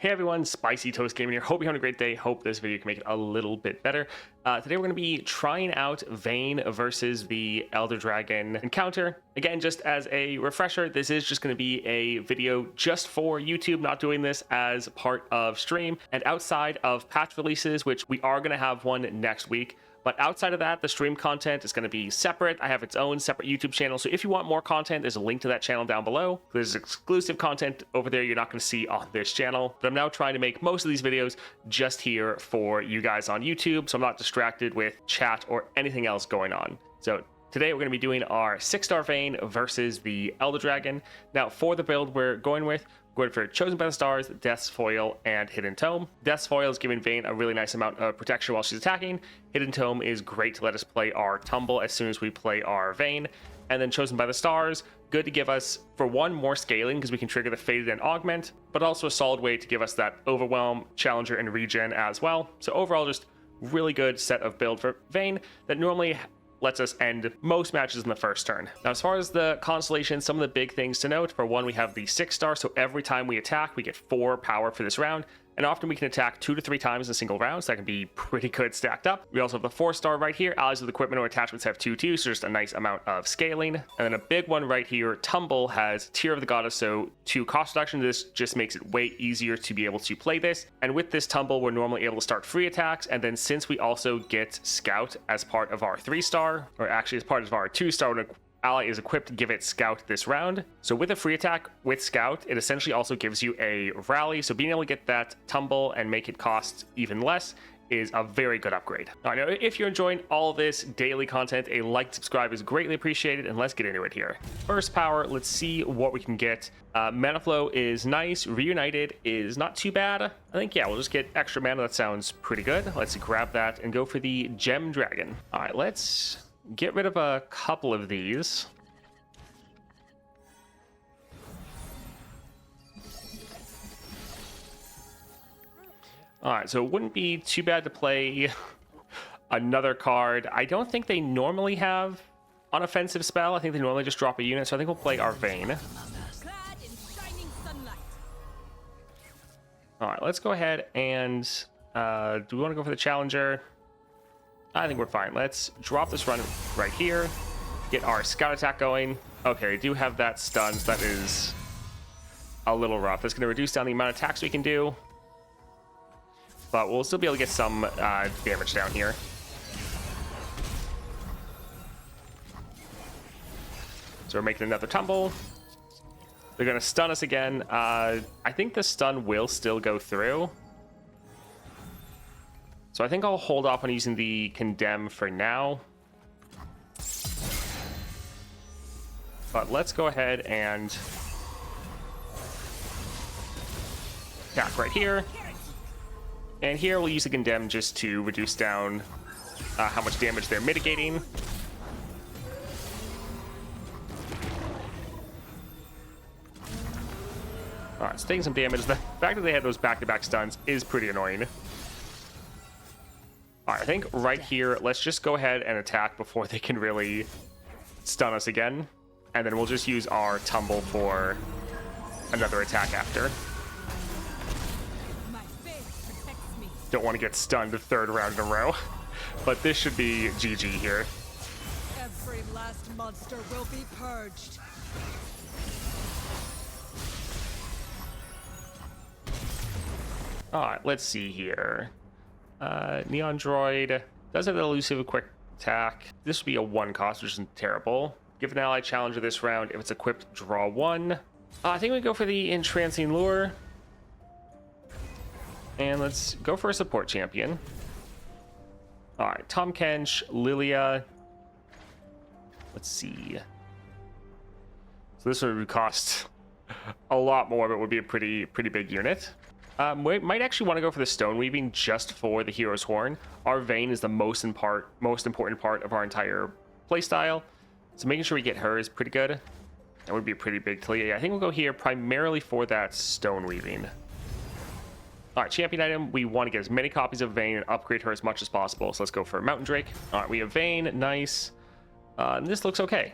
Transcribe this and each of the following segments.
Hey everyone, Spicy Toast Gaming here. Hope you're having a great day. Hope this video can make it a little bit better. Today we're going to be trying out Vayne versus the Elder Dragon encounter. Again, just as a refresher, this is just going to be a video just for YouTube, not doing this as part of stream. And outside of patch releases, which we are going to have one next week, but outside of that, the stream content is going to be separate. I have its own separate YouTube channel. So if you want more content, there's a link to that channel down below. There's exclusive content over there you're not going to see on this channel. But I'm now trying to make most of these videos just here for you guys on YouTube, so I'm not distracted with chat or anything else going on. So today we're going to be doing our 6-star Vayne versus the Elder Dragon. Now for the build we're going with for Chosen by the Stars, Death's Foil, and Hidden Tome. Death's Foil is giving Vayne a really nice amount of protection while she's attacking. Hidden Tome is great to let us play our Tumble as soon as we play our Vayne. And then Chosen by the Stars, good to give us, for one, more scaling because we can trigger the Faded and Augment, but also a solid way to give us that Overwhelm, Challenger, and Regen as well. So overall, just really good set of build for Vayne that normally lets us end most matches in the first turn. Now, as far as the Constellation, some of the big things to note: for one, we have the 6-star, so every time we attack, we get 4 power for this round, and often we can attack 2 to 3 times in a single round, so that can be pretty good stacked up. We also have the 4-star right here. Allies with equipment or attachments have 2/2, so just a nice amount of scaling. And then a big one right here, Tumble has Tear of the Goddess, so 2 cost reduction. This just makes it way easier to be able to play this. And with this Tumble, we're normally able to start free attacks, and then since we also get Scout as part of our 3-star, or actually as part of our 2-star, when ally is equipped to give it Scout this round. So with a free attack with Scout, it essentially also gives you a rally. So being able to get that Tumble and make it cost even less is a very good upgrade. All right, now if you're enjoying all this daily content, a like and subscribe is greatly appreciated, and let's get into it here. First power, let's see what we can get. Mana Flow is nice. Reunited is not too bad. I think, yeah, we'll just get extra mana. That sounds pretty good. Let's grab that and go for the Gem Dragon. All right, let's get rid of a couple of these. All right, so it wouldn't be too bad to play another card. I don't think they normally have an offensive spell. I think they normally just drop a unit, so I think we'll play our Vayne. All right, let's go ahead and do we want to go for the Challenger? I think we're fine. Let's drop this run right here, get our Scout attack going. Okay, we do have that stun, so that is a little rough. That's going to reduce down the amount of attacks we can do, but we'll still be able to get some damage down here. So we're making another Tumble. They're going to stun us again. I think the stun will still go through, so I think I'll hold off on using the Condemn for now. But let's go ahead and attack right here. And here we'll use the Condemn just to reduce down how much damage they're mitigating. All right, so taking some damage. The fact that they had those back-to-back stuns is pretty annoying. All right, I think right here, let's just go ahead and attack before they can really stun us again. And then we'll just use our Tumble for another attack after. Don't want to get stunned the 3rd round in a row. But this should be GG here. Every last monster will be purged. All right, let's see here. Neon Droid does have an elusive quick attack. This would be a 1 cost, which isn't terrible. Give an ally Challenger this round. If it's equipped, draw 1. I think we go for the Entrancing Lure. And let's go for a support champion. All right, Tom Kench, Lilia. Let's see. So this would cost a lot more, but would be a pretty big unit. We might actually want to go for the Stone Weaving just for the Hero's Horn. Our Vayne is the most important part of our entire playstyle, so making sure we get her is pretty good. That would be a pretty big kill. Yeah, I think we'll go here primarily for that Stone Weaving. All right, champion item. We want to get as many copies of Vayne and upgrade her as much as possible. So let's go for Mountain Drake. All right, we have Vayne. Nice. This looks okay.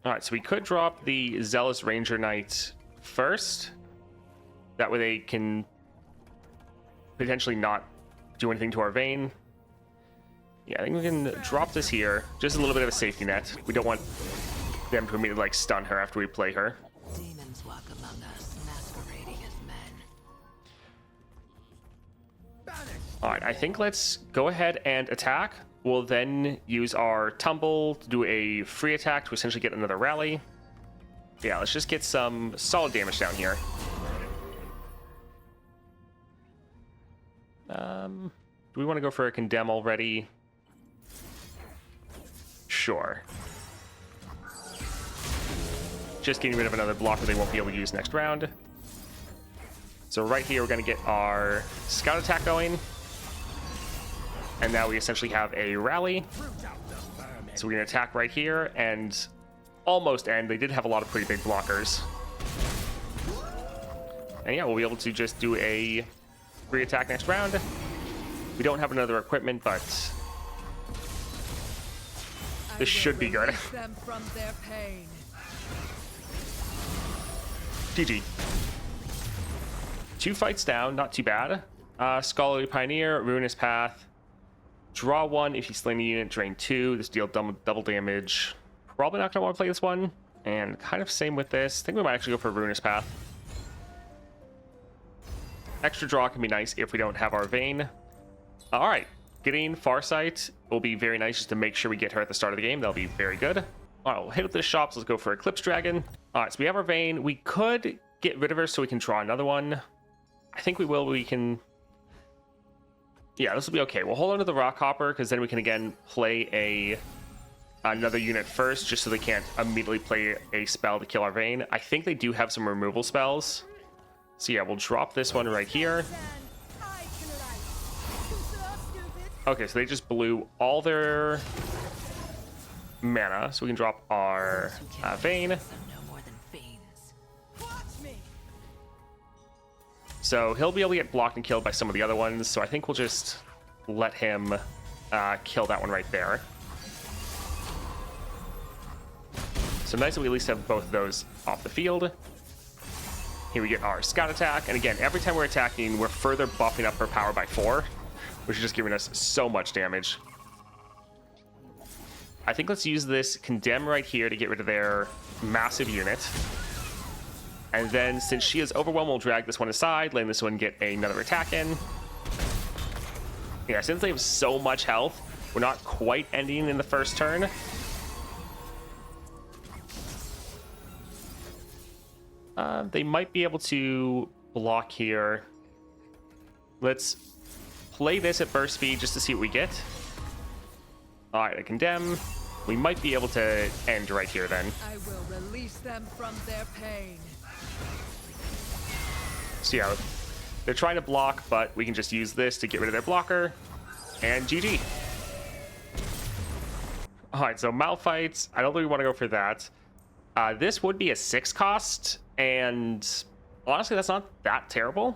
All right, so we could drop the Zealous Ranger Knight first. That way they can potentially not do anything to our Vayne. Yeah, I think we can drop this here. Just a little bit of a safety net. We don't want them to immediately like stun her after we play her. Demons walk among us, masquerading as men. All right, I think let's go ahead and attack. We'll then use our tumble to do a free attack to essentially get another rally. Yeah, let's just get some solid damage down here. Do we want to go for a condemn already? Sure. Just getting rid of another blocker they won't be able to use next round. So right here, we're going to get our scout attack going. And now we essentially have a rally. So we're going to attack right here and almost end. They did have a lot of pretty big blockers. And yeah, we'll be able to just do a free attack next round. We don't have another equipment, but this should be good. Them from their pain. GG. 2 fights down, not too bad. Scholarly Pioneer, Ruinous Path. Draw 1 if you slay a unit, drain 2. This deal double damage. Probably not going to want to play this one. And kind of same with this. I think we might actually go for Ruinous Path. Extra draw can be nice if we don't have our Vayne. All right, getting Farsight will be very nice just to make sure we get her at the start of the game. That'll be very good. All right, we'll hit up the shops. Let's go for Eclipse Dragon. All right, so we have our Vayne. We could get rid of her so we can draw another one. I think we will. We can... Yeah, this will be okay. We'll hold on to the Rock Hopper because then we can again play another unit first just so they can't immediately play a spell to kill our Vayne. I think they do have some removal spells. So yeah, we'll drop this one right here. Okay, so they just blew all their mana, so we can drop our Vayne. So he'll be able to get blocked and killed by some of the other ones, so I think we'll just let him kill that one right there. So nice that we at least have both of those off the field. Here we get our scout attack, and again, every time we're attacking, we're further buffing up her power by 4, which is just giving us so much damage. I think let's use this condemn right here to get rid of their massive unit. And then since she is overwhelmed, we'll drag this one aside, letting this one get another attack in. Yeah, since they have so much health, we're not quite ending in the first turn. They might be able to block here. Let's play this at burst speed just to see what we get. All right, a condemn. We might be able to end right here then. I will release them from their pain. So yeah, they're trying to block, but we can just use this to get rid of their blocker. And GG. All right, so Malphites. I don't think we want to go for that. This would be a 6 cost, and honestly, that's not that terrible.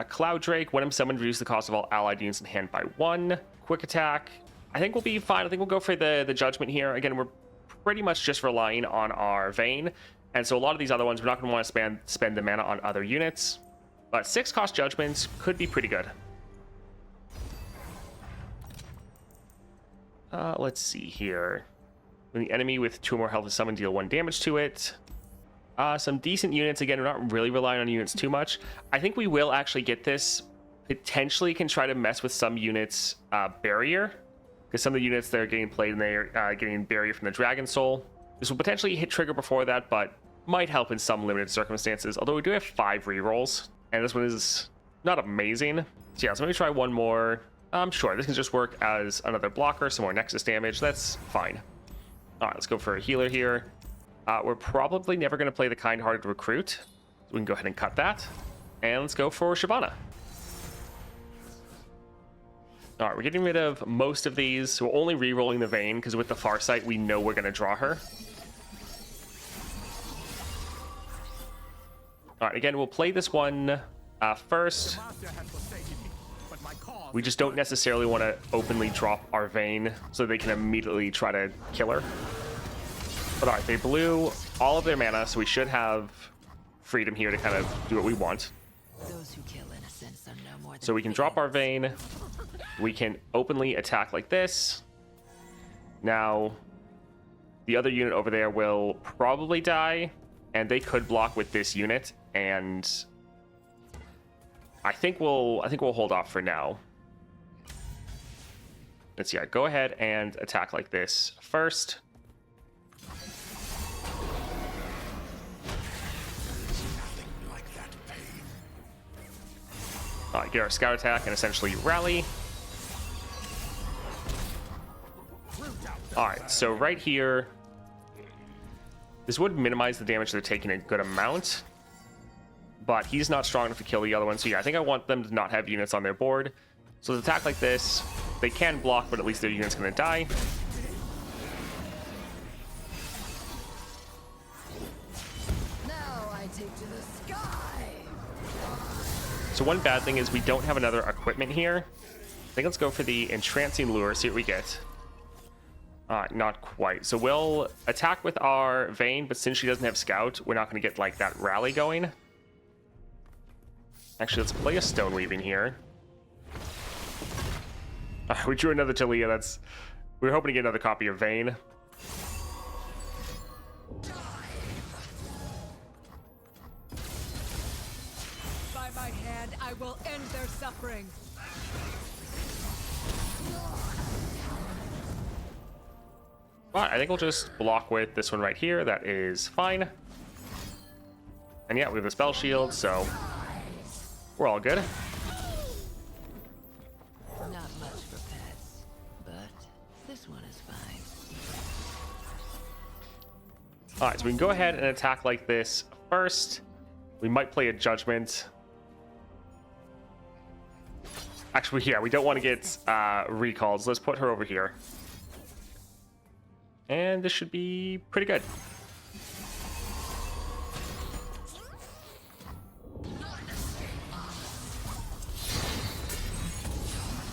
Cloud Drake, when I'm summoned, reduce the cost of all allied units in hand by 1. Quick attack. I think we'll be fine. I think we'll go for the Judgment here. Again, we're pretty much just relying on our Vayne, and so a lot of these other ones, we're not going to want to spend the mana on other units. But 6 cost Judgments could be pretty good. Let's see here. When the enemy with 2 or more health is summoned, deal 1 damage to it. Some decent units. Again, we're not really relying on units too much. I think we will actually get this. Potentially can try to mess with some units' barrier. Because some of the units that are getting played and they're getting barrier from the Dragon Soul. This will potentially hit trigger before that, but might help in some limited circumstances. Although we do have 5 rerolls. And this one is not amazing. So yeah, so let me try one more. Sure, this can just work as another blocker, some more Nexus damage. That's fine. All right, let's go for a healer here. We're probably never going to play the Kind-Hearted Recruit. So we can go ahead and cut that. And let's go for Shyvana. All right, we're getting rid of most of these. We're only re-rolling the Vayne, because with the Farsight, we know we're going to draw her. All right, again, we'll play this one first. We just don't necessarily want to openly drop our Vayne so they can immediately try to kill her. But all right, they blew all of their mana, so we should have freedom here to kind of do what we want. Those who kill innocents are no more than So we can drop our Vayne. We can openly attack like this. Now, the other unit over there will probably die, and they could block with this unit, and I think we'll hold off for now. Let's see. Go ahead and attack like this first. Get our scout attack and essentially rally. Alright, so right here, this would minimize the damage they're taking a good amount, but he's not strong enough to kill the other one. So yeah, I think I want them to not have units on their board. So let's attack like this. They can block, but at least their unit's going to die. Now I take to the sky. So one bad thing is we don't have another equipment here. I think let's go for the entrancing lure, see what we get. Not quite. So we'll attack with our Vayne, but since she doesn't have scout, we're not going to get like that rally going. Actually, let's play a stone weaving here. We drew another Talia. We were hoping to get another copy of Vayne. By my hand, I will end their suffering. But I think we'll just block with this one right here. That is fine. And yeah, we have the spell shield, so we're all good. Not much for pets, but this one is fine. All right, so we can go ahead and attack like this first. We might play a judgment. Actually, yeah, we don't want to get recalled, so let's put her over here. And this should be pretty good.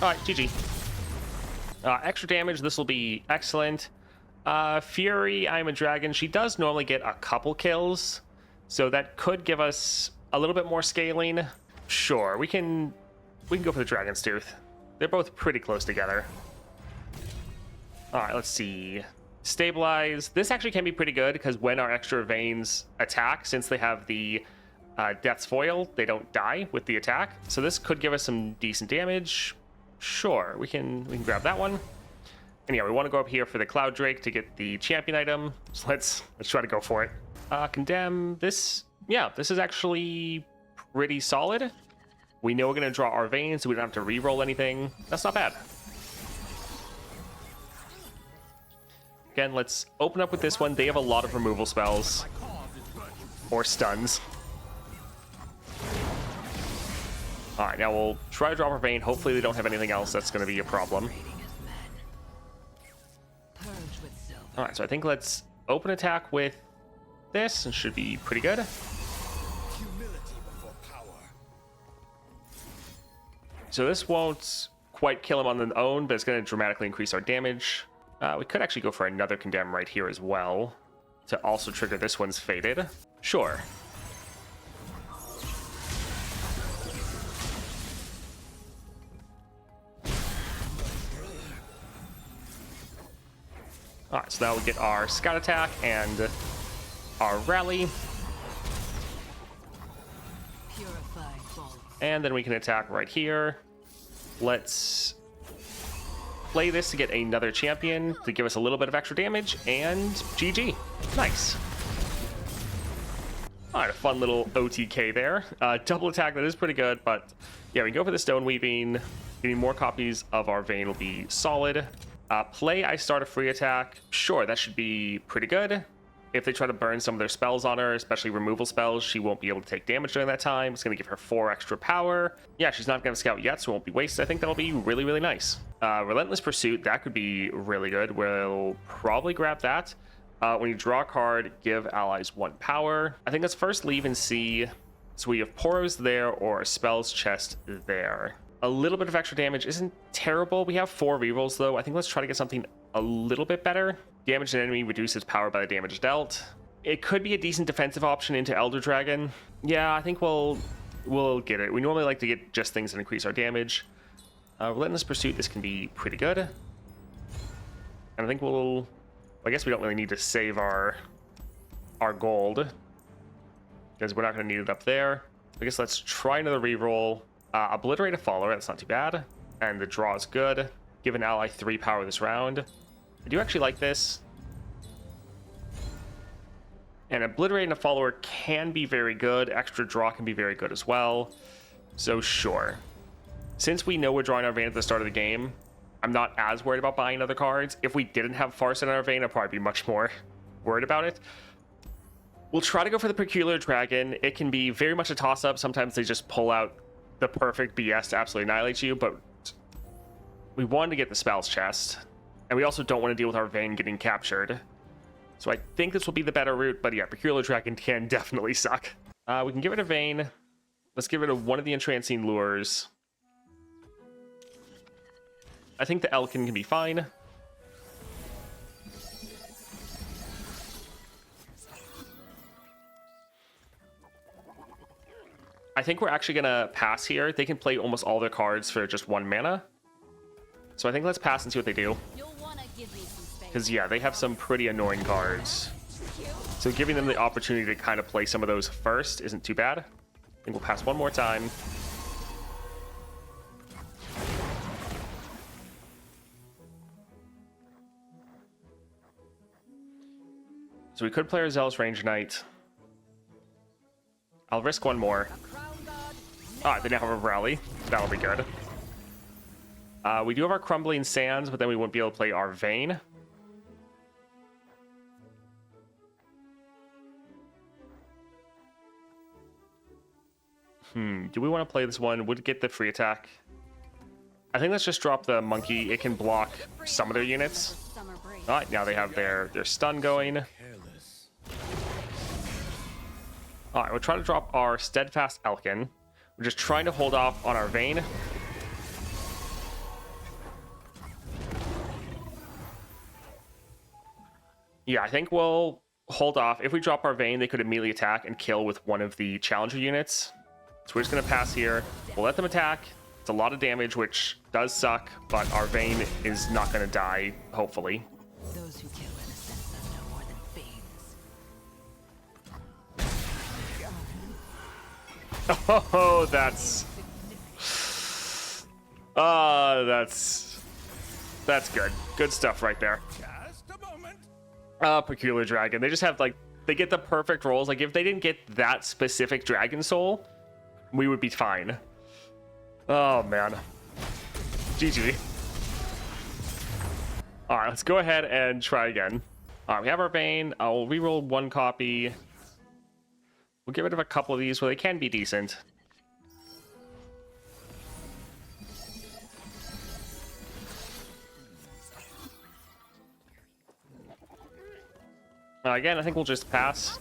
All right, GG. Extra damage, this will be excellent. Fury, I'm a dragon. She does normally get a couple kills, so that could give us a little bit more scaling. Sure, we can go for the Dragon's Tooth. They're both pretty close together. All right, let's see. Stabilize. This actually can be pretty good because when our extra Vaynes attack, since they have the Death's Foil, they don't die with the attack. So this could give us some decent damage. Sure, we can grab that one. And yeah, we want to go up here for the Cloud Drake to get the champion item. So let's try to go for it. Condemn this. Yeah, this is actually pretty solid. We know we're going to draw our Vayne, so we don't have to re-roll anything. That's not bad. Again, let's open up with this one. They have a lot of removal spells. Or stuns. Alright, now we'll try to drop our Vayne. Hopefully they don't have anything else that's going to be a problem. Alright, so I think let's open attack with this, and should be pretty good. So this won't quite kill him on their own, but it's going to dramatically increase our damage. We could actually go for another Condemn right here as well, to also trigger this one's Fated. Sure. Alright, so now we get our Scout Attack and our Rally. And then we can attack right here. Let's play this to get another champion to give us a little bit of extra damage, and GG. Nice. All right, a fun little OTK there. Double attack, that is pretty good, but yeah, we go for the Stone Weaving. Getting more copies of our Vayne will be solid. Play, I start a free attack. Sure, that should be pretty good. If they try to burn some of their spells on her, especially removal spells, she won't be able to take damage during that time. It's going to give her 4 extra power. Yeah, she's not going to scout yet, so it won't be wasted. I think that'll be really, really nice. Relentless Pursuit, that could be really good. We'll probably grab that. When you draw a card, give allies 1 power. I think let's first leave and see. So we have Poros there or a spells chest there. A little bit of extra damage isn't terrible. We have 4 rerolls though. I think let's try to get something a little bit better. Damage an enemy reduces power by the damage dealt. It could be a decent defensive option into Elder Dragon. Yeah, I think we'll get it. We normally like to get just things that increase our damage. Relentless Pursuit, this can be pretty good. And I think I guess we don't really need to save our gold, because we're not going to need it up there. I guess let's try another reroll. Obliterate a follower, that's not too bad. And the draw is good. Give an ally 3 power this round. I do actually like this. And obliterating a follower can be very good. Extra draw can be very good as well. So sure. Since we know we're drawing our Vayne at the start of the game, I'm not as worried about buying other cards. If we didn't have Farce in our Vayne, I'd probably be much more worried about it. We'll try to go for the Peculiar Dragon. It can be very much a toss-up. Sometimes they just pull out the perfect BS to absolutely annihilate you, but we wanted to get the Spells chest. And we also don't want to deal with our Vayne getting captured. So I think this will be the better route, but yeah, Peculiar Dragon can definitely suck. We can give it a Vayne. Let's give it one of the Entrancing Lures. I think the Elkin can be fine. I think we're actually gonna pass here. They can play almost all their cards for just 1 mana. So I think let's pass and see what they do. Because yeah, they have some pretty annoying cards. So giving them the opportunity to kind of play some of those first isn't too bad. I think we'll pass one more time. So we could play our Zealous Range Knight. I'll risk one more. They now have a rally. That'll be good. We do have our Crumbling Sands, but then we won't be able to play our Vayne. Do we want to play this one? Would it get the free attack? I think let's just drop the monkey. It can block some of their units. Alright, now they have their stun going. Alright, we'll try to drop our Steadfast Elkin. We're just trying to hold off on our Vayne. Yeah, I think we'll hold off. If we drop our Vayne, they could immediately attack and kill with one of the Challenger units. So we're just going to pass here. We'll let them attack. It's a lot of damage, which does suck, but our Vayne is not going to die, hopefully. Those who kill innocents are no more than fiends. Oh, that's good. Good stuff right there. Just a moment. Peculiar Dragon. They just have they get the perfect rolls. Like if they didn't get that specific Dragon Soul, we would be fine. Oh man. GG. All right, let's go ahead and try again. All right, we have our Vayne. I'll reroll 1 copy. We'll get rid of a couple of these where they can be decent. Again, I think we'll just pass.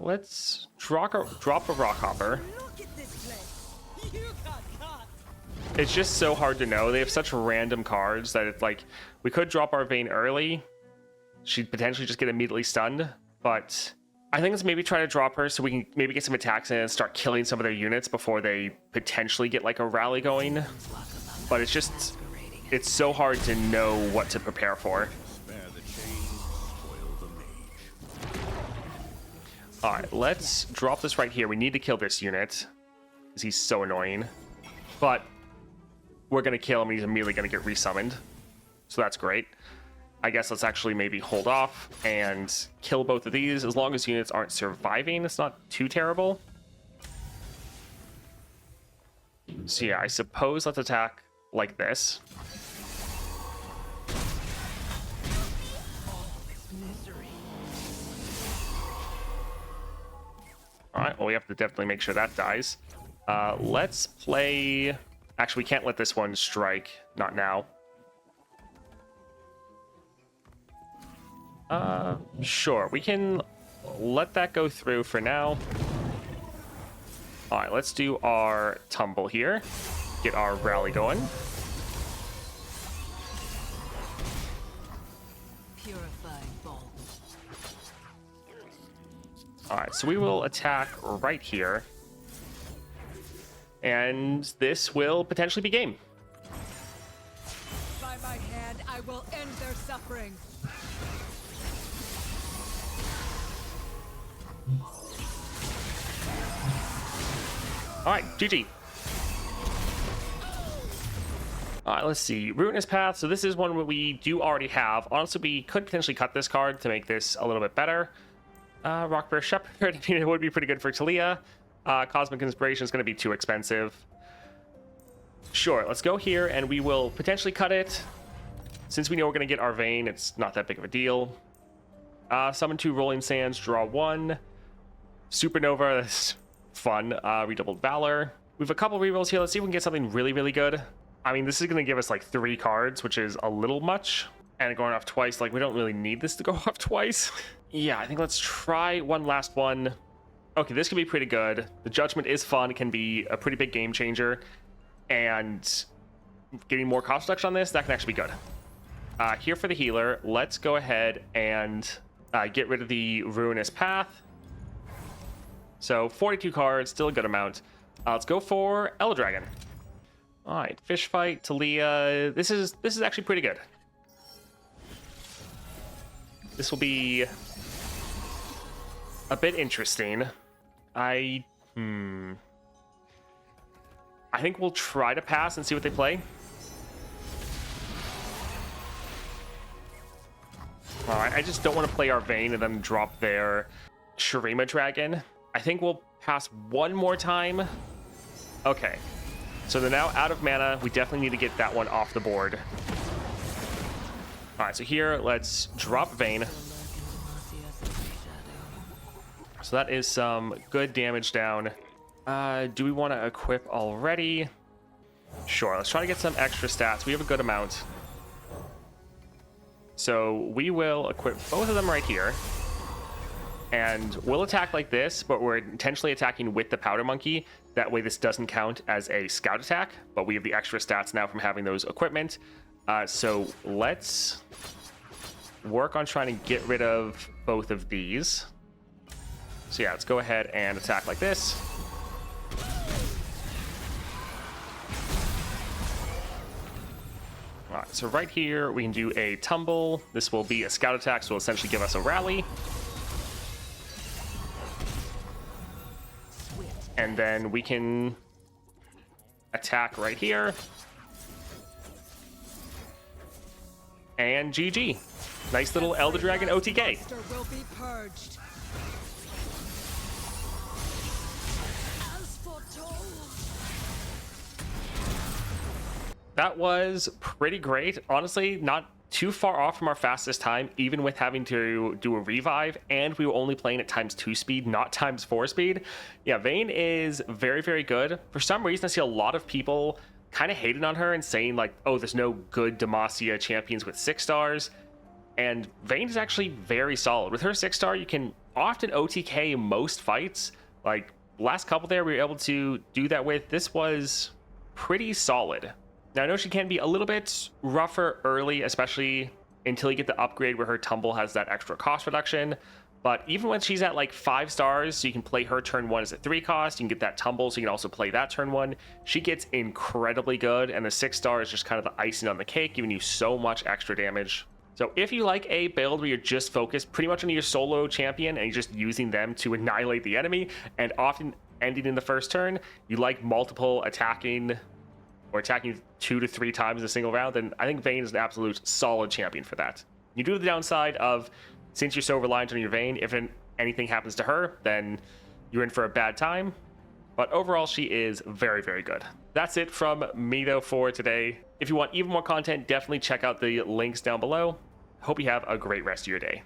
Let's drop a Rockhopper. It's just so hard to know. They have such random cards that it's like we could drop our Vayne early. She'd potentially just get immediately stunned, but I think let's maybe try to drop her so we can maybe get some attacks in and start killing some of their units before they potentially get like a rally going. But it's so hard to know what to prepare for. All right, let's drop this right here. We need to kill this unit because he's so annoying. But we're going to kill him and he's immediately going to get resummoned. So that's great. I guess let's actually maybe hold off and kill both of these. As long as units aren't surviving, it's not too terrible. So yeah, I suppose let's attack like this. All right, well, we have to definitely make sure that dies. Let's play... Actually, we can't let this one strike. Not now. Sure, we can let that go through for now. All right, let's do our tumble here. Get our rally going. Purifying bolt. All right, so we will attack right here. And this will potentially be game. By my hand, I will end their suffering. All right, GG. All right, let's see. Ruinous Path. So this is one that we do already have. Honestly, we could potentially cut this card to make this a little bit better. Rockbear Shepherd. I mean, it would be pretty good for Talia. Cosmic Inspiration is going to be too expensive. Sure, let's go here and we will potentially cut it. Since we know we're going to get our Vayne, it's not that big of a deal. Summon 2 Rolling Sands, draw 1. Supernova, that's fun. Redoubled Valor. We have a couple rerolls here. Let's see if we can get something really, really good. I mean, this is going to give us like 3 cards, which is a little much. And going off twice, like we don't really need this to go off twice. Yeah, I think let's try one last one. Okay, this could be pretty good. The Judgment is fun. It can be a pretty big game changer. And getting more cost reduction on this, that can actually be good. Here for the healer, let's go ahead and get rid of the Ruinous Path. So 42 cards, still a good amount. Let's go for Elder Dragon. All right, Fish Fight, Talia. This is actually pretty good. This will be a bit interesting. I think we'll try to pass and see what they play. All right, I just don't want to play our Vayne and then drop their Shurima Dragon. I think we'll pass one more time. Okay, so they're now out of mana. We definitely need to get that one off the board. All right, so here, let's drop Vayne. So that is some good damage down. Do we want to equip already? Sure, let's try to get some extra stats. We have a good amount. So we will equip both of them right here. And we'll attack like this, but we're intentionally attacking with the Powder Monkey. That way this doesn't count as a scout attack, but we have the extra stats now from having those equipment. So let's work on trying to get rid of both of these. So yeah, let's go ahead and attack like this. All right, so right here, we can do a tumble. This will be a scout attack, so it'll essentially give us a rally. And then we can attack right here. And GG. Nice little Elder Dragon OTK. Monster will be purged. As foretold. That was pretty great. Honestly, not too far off from our fastest time, even with having to do a revive, and we were only playing at ×2 speed, not ×4 speed. Yeah, Vayne is very, very good. For some reason, I see a lot of people kind of hating on her and saying like, oh, there's no good Demacia champions with 6 stars. And Vayne is actually very solid. With her 6-star, you can often OTK most fights. Like, last couple there, we were able to do that with. This was pretty solid. Now, I know she can be a little bit rougher early, especially until you get the upgrade where her tumble has that extra cost reduction. But even when she's at like 5 stars, so you can play her turn 1 as a 3 cost, you can get that tumble, so you can also play that turn 1. She gets incredibly good, and the 6-star is just kind of the icing on the cake, giving you so much extra damage. So if you like a build where you're just focused pretty much on your solo champion and you're just using them to annihilate the enemy and often ending in the first turn, you like multiple attacking or attacking 2 to 3 times in a single round, then I think Vayne is an absolute solid champion for that. You do have the downside of, since you're so reliant on your Vayne, if anything happens to her, then you're in for a bad time. But overall, she is very, very good. That's it from me, though, for today. If you want even more content, definitely check out the links down below. Hope you have a great rest of your day.